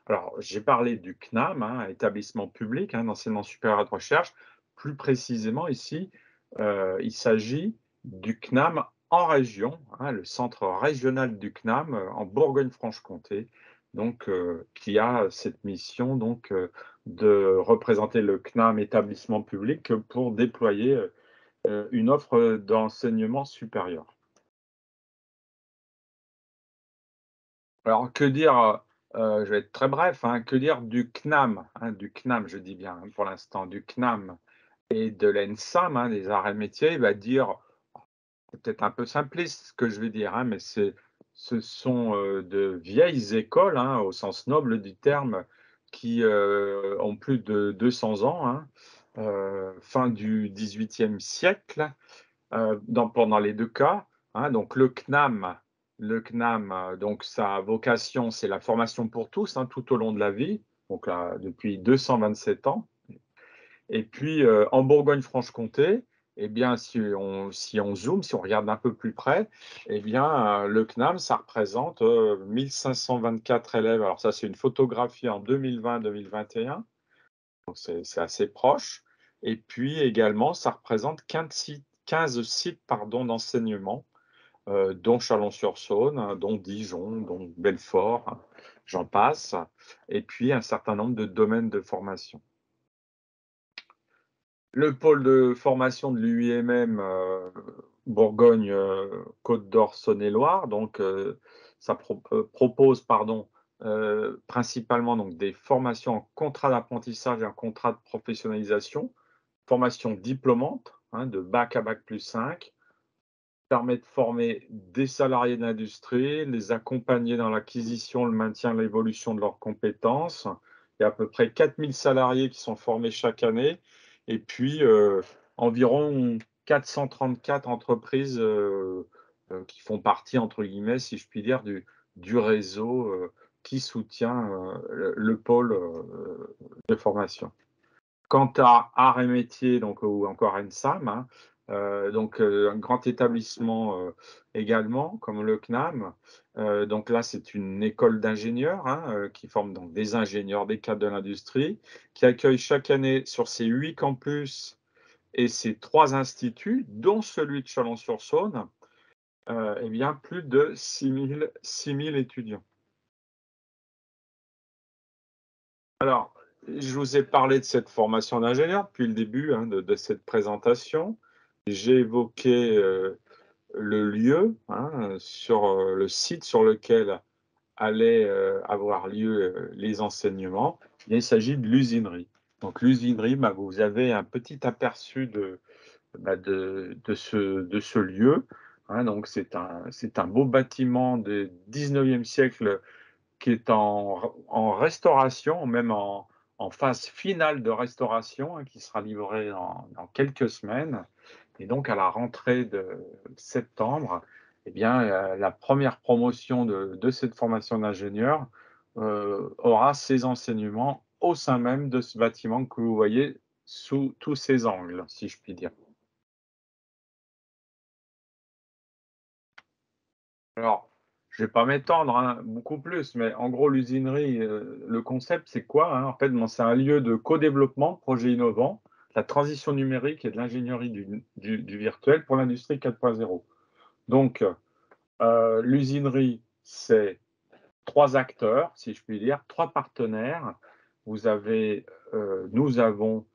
Alors, j'ai parlé du CNAM, hein, établissement public, hein, d'enseignement supérieur et de recherche. Plus précisément ici, il s'agit du CNAM en région, hein, le centre régional du CNAM, en Bourgogne-Franche-Comté, donc, qui a cette mission donc, de représenter le CNAM établissement public pour déployer, une offre d'enseignement supérieur. Alors que dire, je vais être très bref, hein, que dire du CNAM, hein, du CNAM, je dis bien, hein, pour l'instant, du CNAM et de l'ENSAM, hein, des arts et métiers, il va dire, c'est peut-être un peu simpliste ce que je vais dire, hein, mais ce sont, de vieilles écoles, hein, au sens noble du terme, qui, ont plus de 200 ans, hein, fin du XVIIIe siècle. Pendant les 2 cas, hein, donc le CNAM, donc sa vocation, c'est la formation pour tous, hein, tout au long de la vie, donc là, depuis 227 ans. Et puis, en Bourgogne-Franche-Comté, eh bien, si on zoome, si on regarde un peu plus près, eh bien, le CNAM, ça représente, 1 524 élèves. Alors ça, c'est une photographie en 2020-2021, donc c'est assez proche. Et puis également, ça représente 15 sites, pardon, d'enseignement, dont Chalon-sur-Saône, hein, dont Dijon, dont Belfort, hein, j'en passe, et puis un certain nombre de domaines de formation. Le pôle de formation de l'UIMM, Bourgogne, Côte d'Or, Saône-et-Loire, donc, ça propose, pardon, principalement donc des formations en contrat d'apprentissage et en contrat de professionnalisation, formation diplômante, hein, de bac à bac+5, permet de former des salariés d'industrie, les accompagner dans l'acquisition, le maintien, l'évolution de leurs compétences. Il y a à peu près 4 000 salariés qui sont formés chaque année et puis, environ 434 entreprises, qui font partie, entre guillemets, si je puis dire, du réseau, qui soutient, le pôle, de formation. Quant à arts et métiers, donc ou encore ENSAM, hein, un grand établissement, également comme le CNAM. Donc là, c'est une école d'ingénieurs, hein, qui forme donc des ingénieurs, des cadres de l'industrie, qui accueille chaque année sur ses 8 campus et ses 3 instituts, dont celui de Chalon-sur-Saône, et bien plus de 6 000 étudiants. Alors, je vous ai parlé de cette formation d'ingénieur depuis le début, hein, de cette présentation. J'ai évoqué, le lieu, hein, sur, le site sur lequel allaient, avoir lieu, les enseignements. Il s'agit de l'usinerie. Donc l'usinerie, bah, vous avez un petit aperçu de ce lieu, hein. Donc c'est un beau bâtiment du 19e siècle qui est en restauration, même en phase finale de restauration, hein, qui sera livré dans quelques semaines. Et donc à la rentrée de septembre, eh bien, la première promotion de cette formation d'ingénieur, aura ses enseignements au sein même de ce bâtiment que vous voyez sous tous ses angles, si je puis dire. Alors, je vais pas m'étendre, hein, beaucoup plus, mais en gros, l'usinerie, le concept, c'est quoi, hein? En fait, bon, c'est un lieu de co-développement, de projets innovants, de la transition numérique et de l'ingénierie du virtuel pour l'industrie 4.0. Donc, l'usinerie, c'est 3 acteurs, si je puis dire, 3 partenaires. Nous avons,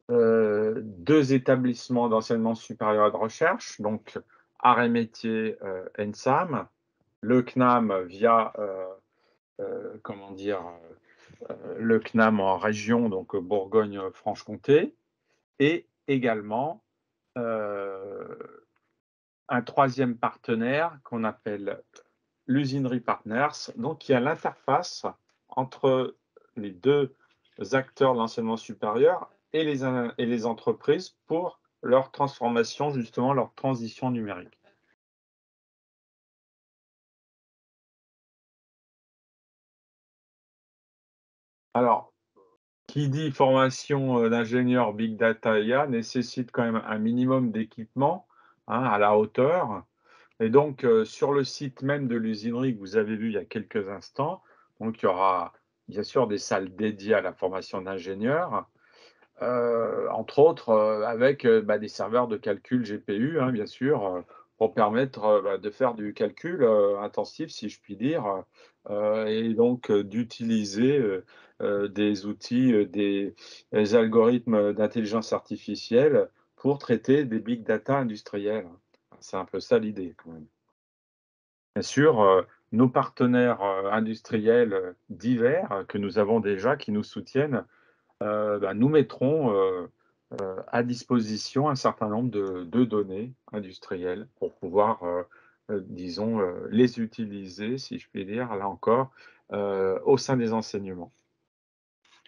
2 établissements d'enseignement supérieur et de recherche, donc arts et métiers, ENSAM, le CNAM via, comment dire? Le CNAM en région, donc Bourgogne-Franche-Comté et également, heu, un troisième partenaire qu'on appelle l'Usinerie Partners, donc qui a l'interface entre les 2 acteurs de l'enseignement supérieur et les entreprises pour leur transformation, justement, leur transition numérique. Alors, qui dit formation, d'ingénieur big data IA nécessite quand même un minimum d'équipement, hein, à la hauteur. Et donc, sur le site même de l'usinerie que vous avez vu il y a quelques instants, donc il y aura bien sûr des salles dédiées à la formation d'ingénieurs, entre autres, avec, des serveurs de calcul GPU, hein, bien sûr, pour permettre, de faire du calcul, intensif, si je puis dire, et donc, d'utiliser, des outils, des algorithmes d'intelligence artificielle pour traiter des big data industriels. C'est un peu ça l'idée, quand même. Bien sûr, nos partenaires, industriels, divers, que nous avons déjà, qui nous soutiennent, nous mettrons, à disposition un certain nombre de données industrielles pour pouvoir, disons, les utiliser, si je puis dire, là encore, au sein des enseignements,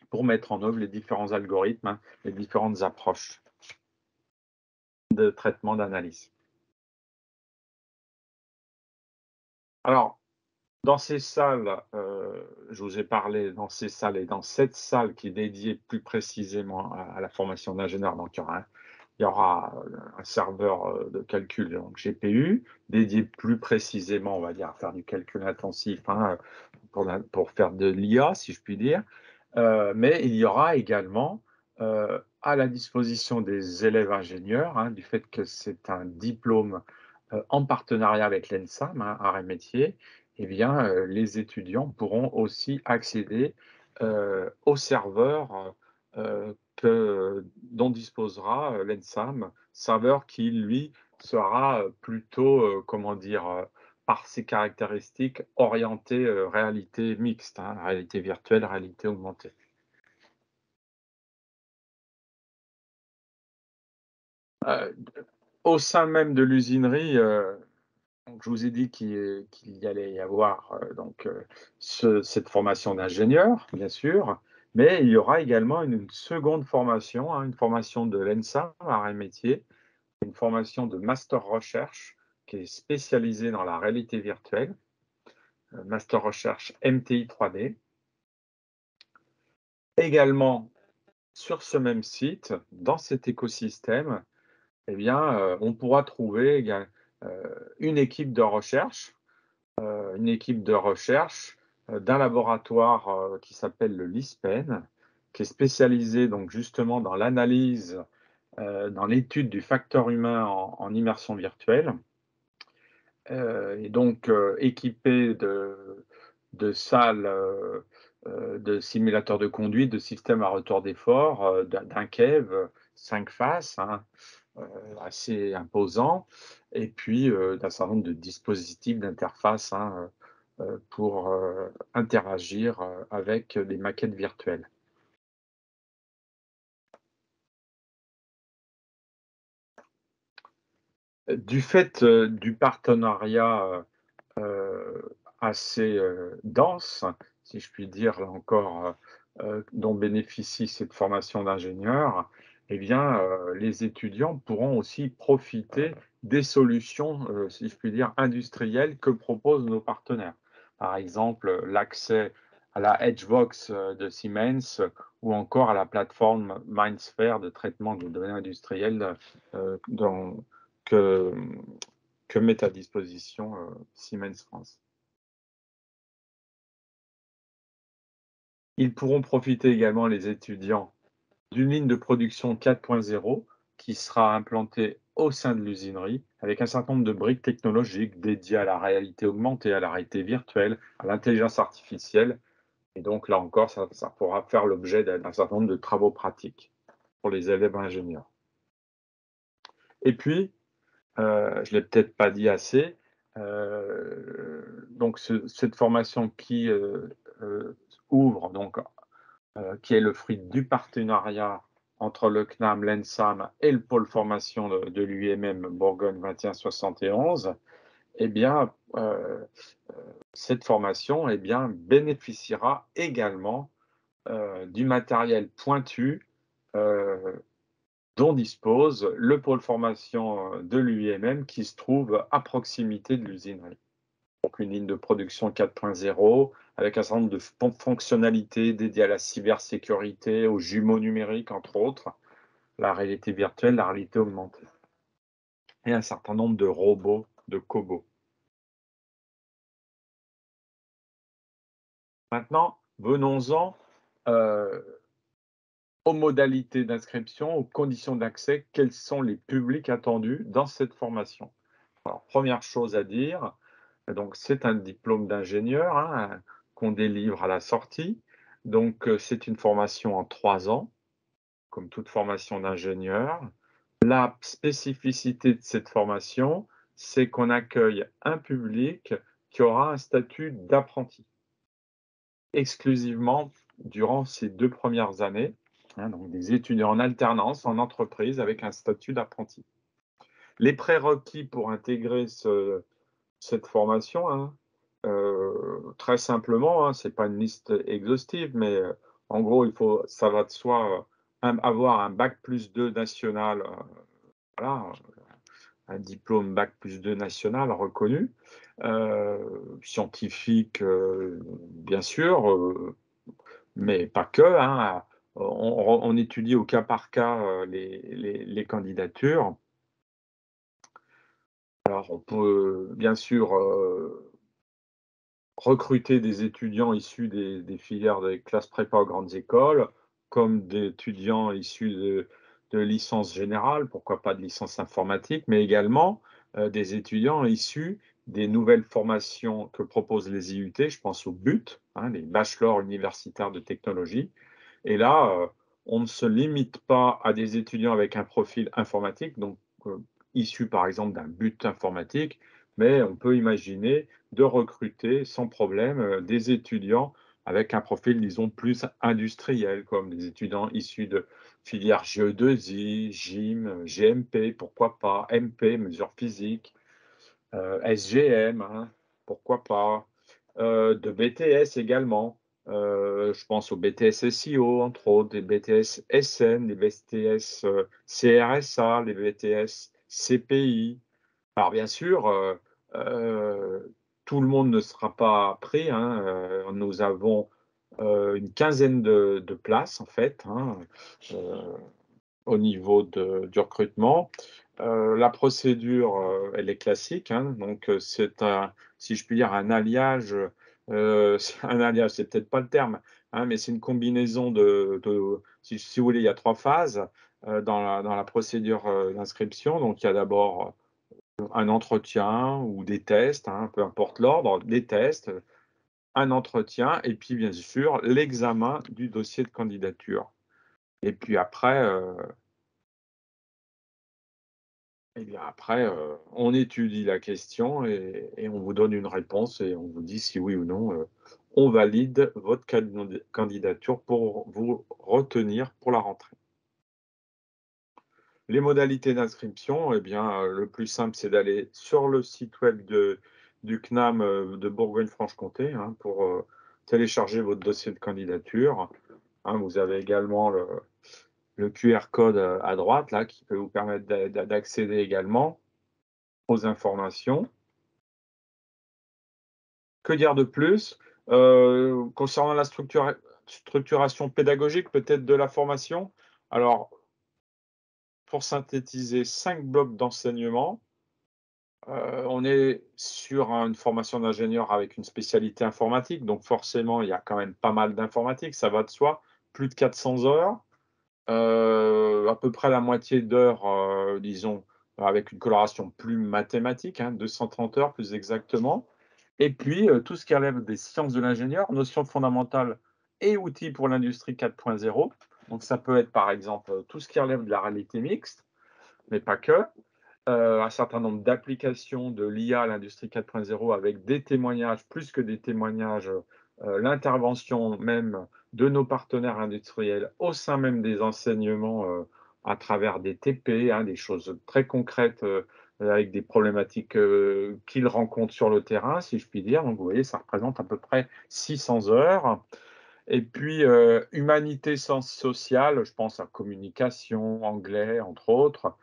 pour mettre en œuvre les différents algorithmes, hein, les différentes approches de traitement, d'analyse. Alors, dans ces salles, je vous ai parlé dans ces salles et dans cette salle qui est dédiée plus précisément à la formation d'ingénieur, donc il y aura un serveur, de calcul, donc GPU, dédié plus précisément, on va dire, à faire du calcul intensif, hein, pour faire de l'IA, si je puis dire. Mais il y aura également, à la disposition des élèves ingénieurs, hein, du fait que c'est un diplôme, en partenariat avec l'ENSAM, hein, arts et métiers, eh bien, les étudiants pourront aussi accéder, aux serveurs, dont disposera, l'ENSAM, serveur qui, lui, sera, plutôt, comment dire? Par ses caractéristiques orientées, réalité mixte, hein, réalité virtuelle, réalité augmentée. Heu, au sein même de l'usinerie, donc je vous ai dit qu'il y allait y avoir, cette formation d'ingénieur, bien sûr, mais il y aura également une seconde formation, hein, une formation de l'ENSA, arts et métiers, une formation de master recherche qui est spécialisée dans la réalité virtuelle, master recherche MTI 3D. Également, sur ce même site, dans cet écosystème, eh bien, on pourra trouver une équipe de recherche, d'un laboratoire, qui s'appelle le LISPEN, qui est spécialisé donc justement dans l'analyse, dans l'étude du facteur humain en immersion virtuelle, et donc équipé de salles, de simulateurs de conduite, de systèmes à retour d'effort, d'un CEV 5 faces, hein, assez imposant, et puis, d'un certain nombre de dispositifs d'interface, hein, pour, interagir, avec des maquettes virtuelles. Du fait, du partenariat, assez, dense, si je puis dire, là encore, dont bénéficie cette formation d'ingénieur, eh bien, les étudiants pourront aussi profiter des solutions, si je puis dire, industrielles que proposent nos partenaires. Par exemple, l'accès à la Edgebox, de Siemens, ou encore à la plateforme MindSphere de traitement de données industrielles, dans que met à disposition, Siemens France. Ils pourront profiter également, les étudiants, d'une ligne de production 4.0 qui sera implantée au sein de l'usinerie avec un certain nombre de briques technologiques dédiées à la réalité augmentée, à la réalité virtuelle, à l'intelligence artificielle, et donc là encore, ça pourra faire l'objet d'un certain nombre de travaux pratiques pour les élèves ingénieurs. Et puis, je ne l'ai peut-être pas dit assez, donc cette formation qui, ouvre donc, qui est le fruit du partenariat entre le CNAM, l'ENSAM et le pôle formation de l'UMM Bourgogne 2171, eh bien, cette formation, eh bien, bénéficiera également, du matériel pointu, heu, dont dispose le pôle formation, de l'UIMM qui se trouve à proximité de l'usinerie. Donc une ligne de production 4.0 avec un certain nombre de fonctionnalités dédiées à la cybersécurité, aux jumeaux numériques, entre autres, la réalité virtuelle, la réalité augmentée, et un certain nombre de robots, de cobots. Maintenant, venons-en, heu, aux modalités d'inscription, aux conditions d'accès. Quels sont les publics attendus dans cette formation? Alors, première chose à dire, donc c'est un diplôme d'ingénieur, hein, qu'on délivre à la sortie. Donc, c'est une formation en 3 ans, comme toute formation d'ingénieur. La spécificité de cette formation, c'est qu'on accueille un public qui aura un statut d'apprenti, exclusivement durant ces 2 premières années, hein, donc des étudiants en alternance en entreprise avec un statut d'apprenti. Les prérequis pour intégrer cette formation, hein, très simplement, hein, c'est pas une liste exhaustive, mais, en gros, ça va de soi, avoir un bac+2 national, voilà, un diplôme bac+2 national reconnu, scientifique, bien sûr, mais pas que, hein. On étudie au cas par cas, les candidatures. Alors on peut bien sûr, recruter des étudiants issus des filières des classes prépa aux grandes écoles, comme d'étudiants issus de licences générales, pourquoi pas de licence informatique, mais également, des étudiants issus des nouvelles formations que proposent les IUT. Je pense aux BUT, hein, les bachelors universitaires de technologie, et là, on ne se limite pas à des étudiants avec un profil informatique, donc issus par exemple d'un but informatique, mais on peut imaginer de recruter sans problème, des étudiants avec un profil, disons, plus industriel, comme des étudiants issus de filières GE2I, gym, GMP, pourquoi pas, MP, mesures physiques, SGM, hein, pourquoi pas, de BTS également. Je pense au BTS SEO, entre autres, des BTS SN, des BTS CRSA, les BTS CPI. Alors bien sûr, tout le monde ne sera pas pris, hein, nous avons, une quinzaine de places en fait, hein, heu, au niveau du recrutement. La procédure, elle est classique, hein, donc c'est un si je puis dire un alliage, c'est un alliage, c'est peut-être pas le terme, hein, mais c'est une combinaison de si vous voulez, il y a 3 phases, dans la procédure, d'inscription. Donc il y a d'abord un entretien ou des tests, hein, peu importe l'ordre, des tests, un entretien et puis bien sûr l'examen du dossier de candidature. Et puis après, on étudie la question et on vous donne une réponse et on vous dit si oui ou non, on valide votre candidature pour vous retenir pour la rentrée. Les modalités d'inscription, eh bien, le plus simple, c'est d'aller sur le site web du CNAM, de Bourgogne-Franche-Comté, hein, pour, télécharger votre dossier de candidature. Hein, vous avez également le QR code, à droite là, qui peut vous permettre d'accéder également aux informations. Que dire de plus? Concernant la structuration pédagogique peut-être de la formation? Alors, pour synthétiser 5 blocs d'enseignement. On est sur une formation d'ingénieur avec une spécialité informatique, donc forcément, il y a quand même pas mal d'informatique, ça va de soi. Plus de 400 heures, à peu près la moitié d'heures, disons, avec une coloration plus mathématique, hein, 230 heures plus exactement. Et puis, tout ce qui relève des sciences de l'ingénieur, notions fondamentales et outils pour l'industrie 4.0. Donc ça peut être, par exemple, tout ce qui relève de la réalité mixte, mais pas que. Un certain nombre d'applications de l'IA à l'industrie 4.0 avec des témoignages, plus que des témoignages, l'intervention même de nos partenaires industriels au sein même des enseignements, à travers des TP, hein, des choses très concrètes, avec des problématiques, qu'ils rencontrent sur le terrain, si je puis dire. Donc vous voyez, ça représente à peu près 600 heures. Et puis, humanité, sciences sociales, je pense à communication, anglais, entre autres.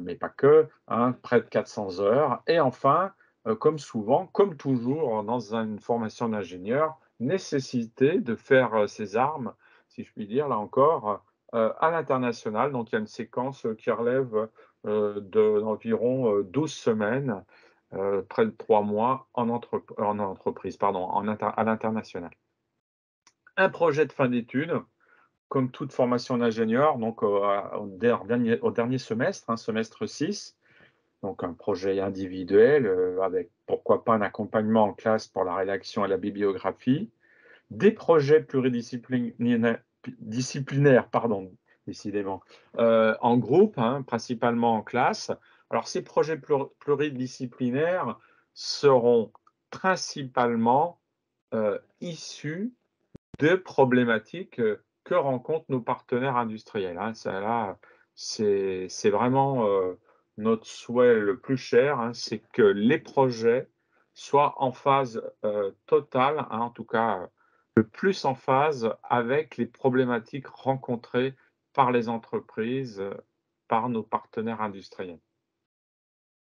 Mais pas que, hein, près de 400 heures. Et enfin, comme souvent, comme toujours dans une formation d'ingénieur, nécessité de faire, ses armes, si je puis dire, là encore, à l'international. Donc il y a une séquence, qui relève, d'environ, 12 semaines, près de 3 mois en entreprise, pardon, à l'international. Un projet de fin d'études, comme toute formation d'ingénieur, donc au dernier semestre, hein, semestre 6, donc un projet individuel, avec pourquoi pas un accompagnement en classe pour la rédaction et la bibliographie. Des projets disciplinaires, pardon, décidément, en groupe, hein, principalement en classe. Alors ces projets pluridisciplinaires seront principalement, issus de problématiques, que rencontrent nos partenaires industriels, hein. Ça là, c'est vraiment, notre souhait le plus cher, hein, c'est que les projets soient en phase, totale, hein, en tout cas, le plus en phase avec les problématiques rencontrées par les entreprises, par nos partenaires industriels.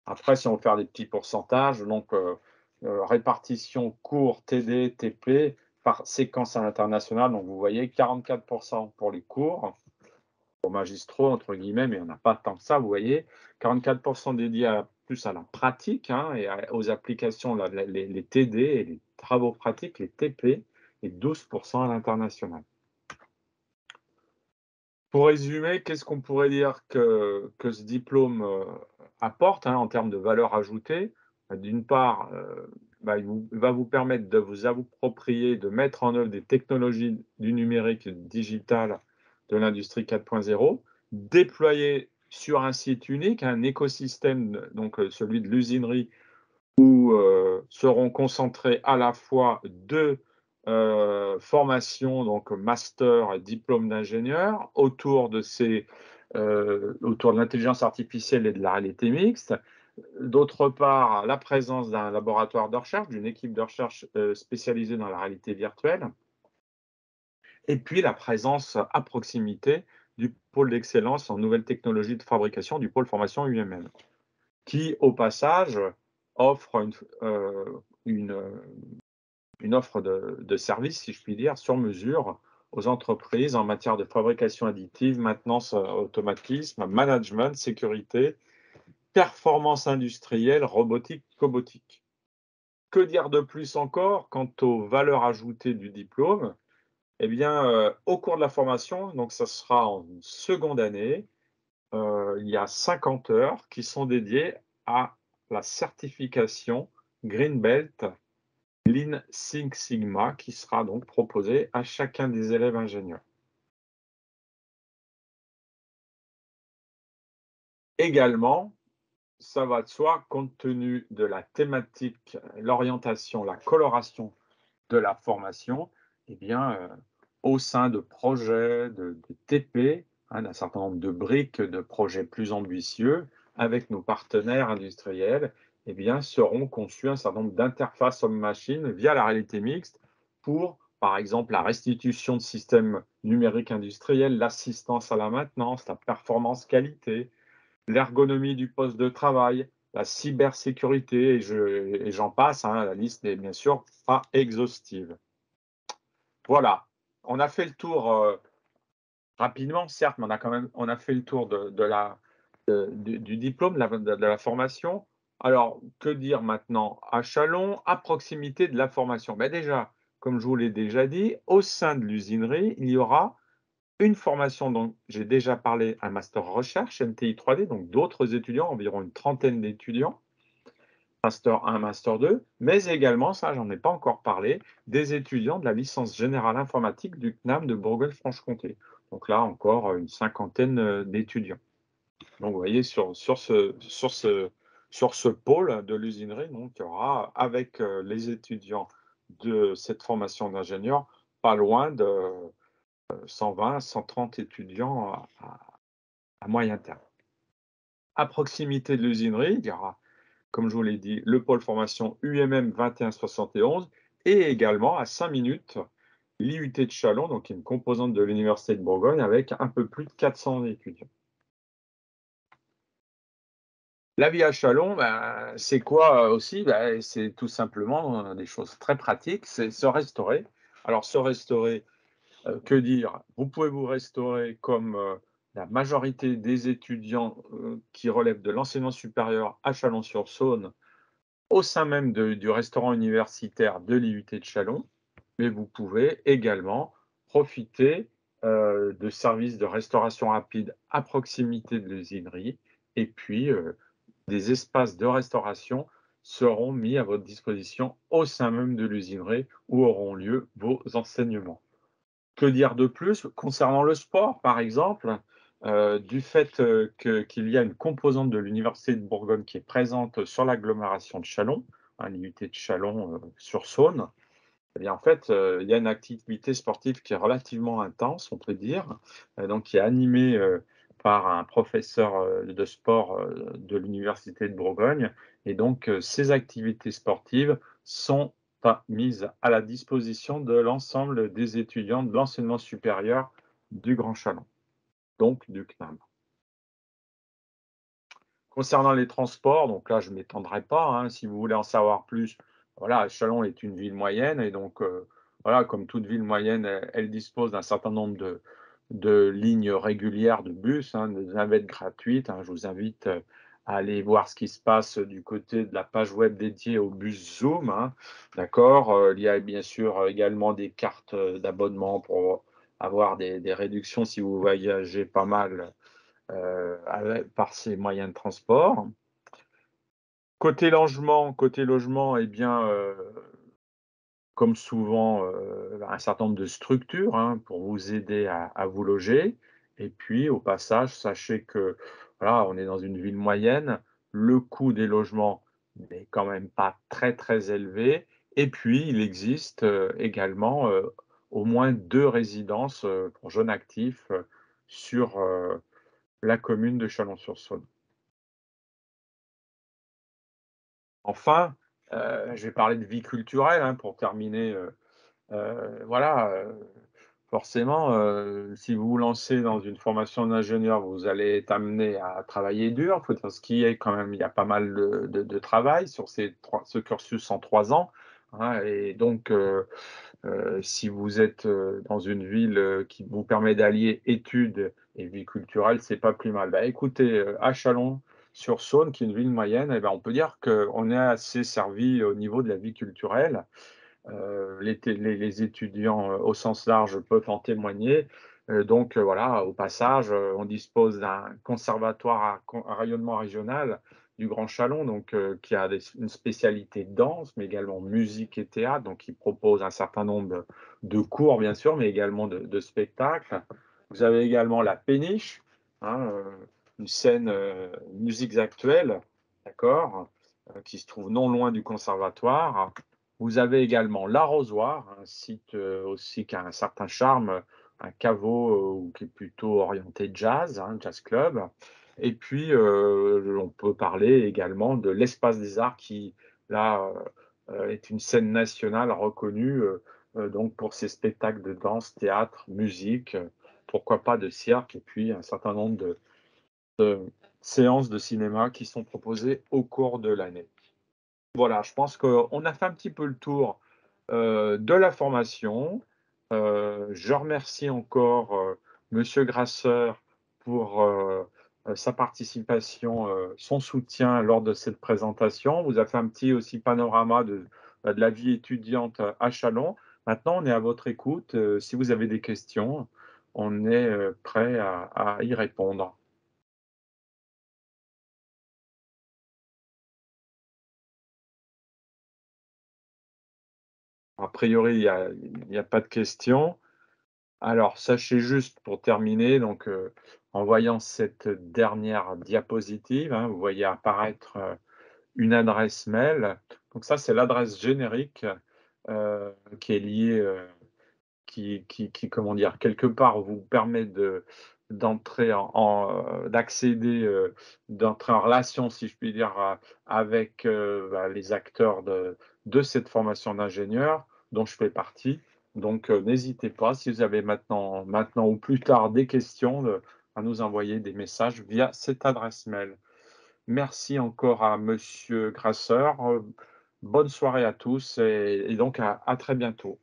Après, si on veut faire des petits pourcentages, donc répartition cours TD, TP par séquence à l'international. Donc vous voyez 44 pour les cours, pour magistraux entre guillemets, mais il n'y en a pas tant que ça, vous voyez. 44 dédiés plus à la pratique, hein, et aux applications, les TD et les travaux pratiques, les TP, et 12 à l'international. Pour résumer, qu'est-ce qu'on pourrait dire que ce diplôme, apporte, hein, en termes de valeur ajoutée? D'une part, il va vous permettre de vous approprier, de mettre en œuvre des technologies du numérique et du digital de l'industrie 4.0, déployer sur un site unique, un écosystème, donc celui de l'usinerie où, seront concentrés à la fois 2 formation, donc master et diplôme d'ingénieur autour de l'intelligence artificielle et de la réalité mixte. D'autre part, la présence d'un laboratoire de recherche, d'une équipe de recherche, spécialisée dans la réalité virtuelle et puis la présence à proximité du pôle d'excellence en nouvelles technologies de fabrication, du pôle formation UMM, qui au passage offre une, une offre de services, si je puis dire, sur mesure aux entreprises en matière de fabrication additive, maintenance, automatisme, management, sécurité, performance industrielle, robotique, cobotique. Que dire de plus encore quant aux valeurs ajoutées du diplôme? Eh bien, au cours de la formation, donc ça sera en seconde année, il y a 50 heures qui sont dédiées à la certification Green Belt Lean Six Sigma qui sera donc proposée à chacun des élèves ingénieurs. Également, ça va de soi, compte tenu de la thématique, l'orientation, la coloration de la formation, eh bien, au sein de projets, de TP, hein, d'un certain nombre de briques, de projets plus ambitieux, avec nos partenaires industriels, eh bien, seront conçus un certain nombre d'interfaces homme-machine via la réalité mixte pour, par exemple, la restitution de systèmes numériques industriels, l'assistance à la maintenance, la performance qualité, l'ergonomie du poste de travail, la cybersécurité et j'en passe, hein, la liste n'est bien sûr pas exhaustive. Voilà, on a fait le tour, rapidement certes, mais on a fait le tour du diplôme, de la formation. Alors, que dire maintenant? À Châlons, à proximité de la formation. Ben déjà, comme je vous l'ai déjà dit, au sein de l'usinerie, il y aura une formation dont j'ai déjà parlé, un master recherche NTI 3D, donc d'autres étudiants, environ une trentaine d'étudiants, master 1, master 2, mais également, ça j'en ai pas encore parlé, des étudiants de la licence générale informatique du CNAM de Bourgogne-Franche-Comté. Donc là encore, une cinquantaine, d'étudiants. Donc vous voyez sur ce pôle de l'usinerie, donc il y aura avec, les étudiants de cette formation d'ingénieur, pas loin de 120-130 étudiants à moyen terme. À proximité de l'usinerie, il y aura, comme je vous l'ai dit, le pôle formation UMM 2171 et également à 5 minutes, l'IUT de Châlons, donc une composante de l'Université de Bourgogne avec un peu plus de 400 étudiants. La vie à Châlons, ben, c'est quoi aussi? Ben, c'est tout simplement des choses très pratiques, c'est se restaurer. Alors se restaurer, que dire? Vous pouvez vous restaurer comme, la majorité des étudiants, qui relèvent de l'enseignement supérieur à Chalon-sur-Saône, au sein même du restaurant universitaire de l'IUT de Châlons, mais vous pouvez également profiter, de services de restauration rapide à proximité de l'usinerie et puis, des espaces de restauration seront mis à votre disposition au sein même de l'usinerie où auront lieu vos enseignements. Que dire de plus? Concernant le sport, par exemple, du fait, qu'il y a une composante de l'université de Bourgogne qui est présente sur l'agglomération de Châlons, hein, l'IUT de Châlons, sur Saône, eh bien, en fait, il y a une activité sportive qui est relativement intense, on peut dire, donc qui est animée, par un professeur, de sport, de l'université de Bourgogne et donc ces activités sportives sont pas mises à la disposition de l'ensemble des étudiants de l'enseignement supérieur du Grand Châlons, donc du CNAM. Concernant les transports, donc là, je ne m'étendrai pas, hein, si vous voulez en savoir plus, voilà, Châlons est une ville moyenne et donc, voilà, comme toute ville moyenne, elle dispose d'un certain nombre de lignes régulières de bus, hein, de navettes gratuites, hein. Je vous invite, à aller voir ce qui se passe du côté de la page web dédiée au bus Zoom, hein, d'accord? Il y a bien sûr, également des cartes, d'abonnement pour avoir des réductions si vous voyagez pas mal par ces moyens de transport. Côté logement, eh bien, comme souvent, un certain nombre de structures, hein, pour vous aider à vous loger et puis au passage, sachez que, voilà, on est dans une ville moyenne, le coût des logements n'est quand même pas très, très élevé Et puis il existe, également, au moins 2 résidences, pour jeunes actifs, sur, la commune de Chalon-sur-Saône. Enfin, je vais parler de vie culturelle, hein, pour terminer, voilà, forcément, si vous vous lancez dans une formation d'ingénieur, vous allez être amené à travailler dur. Il faut dire ce qui est quand même, il y a pas mal de travail sur ce cursus en 3 ans, hein et donc si vous êtes, dans une ville, qui vous permet d'allier études et vie culturelle, c'est pas plus mal. Bah, écoutez, à Chalon-sur-Saône, qui est une ville moyenne, et ben, on peut dire qu'on est assez servi au niveau de la vie culturelle. Les étudiants, au sens large peuvent en témoigner. Donc voilà, au passage, on dispose d'un conservatoire à rayonnement régional du Grand Chalon, donc qui a une spécialité danse, mais également musique et théâtre, donc qui propose un certain nombre de cours bien sûr, mais également de spectacles. Vous avez également la Péniche, hein, une scène, musiques actuelles, d'accord? Qui se trouve non loin du conservatoire. Vous avez également l'Arrosoir, un site, aussi qui a un certain charme, un caveau, qui est plutôt orienté jazz, hein, jazz club. Et puis, on peut parler également de l'Espace des Arts qui, là, est une scène nationale reconnue, donc pour ses spectacles de danse, théâtre, musique, pourquoi pas de cirque et puis un certain nombre de séances de cinéma qui sont proposées au cours de l'année. Voilà, je pense qu'on a fait un petit peu le tour, de la formation. Je remercie encore, monsieur Grasseur pour, sa participation, son soutien lors de cette présentation. Vous a fait un petit aussi panorama de la vie étudiante à Châlons. Maintenant, on est à votre écoute, si vous avez des questions, on est, prêt à y répondre. A priori, il y a pas de questions. Alors, sachez juste pour terminer, donc, en voyant cette dernière diapositive, hein, vous voyez apparaître, une adresse mail. Donc ça, c'est l'adresse générique, qui est liée, qui, comment dire? Quelque part vous permet d'entrer d'accéder, d'entrer en relation, si je puis dire, avec, bah, les acteurs de cette formation d'ingénieur dont je fais partie. Donc, n'hésitez pas, si vous avez maintenant ou plus tard des questions, à nous envoyer des messages via cette adresse mail. Merci encore à monsieur Grasseur, bonne soirée à tous et donc à très bientôt.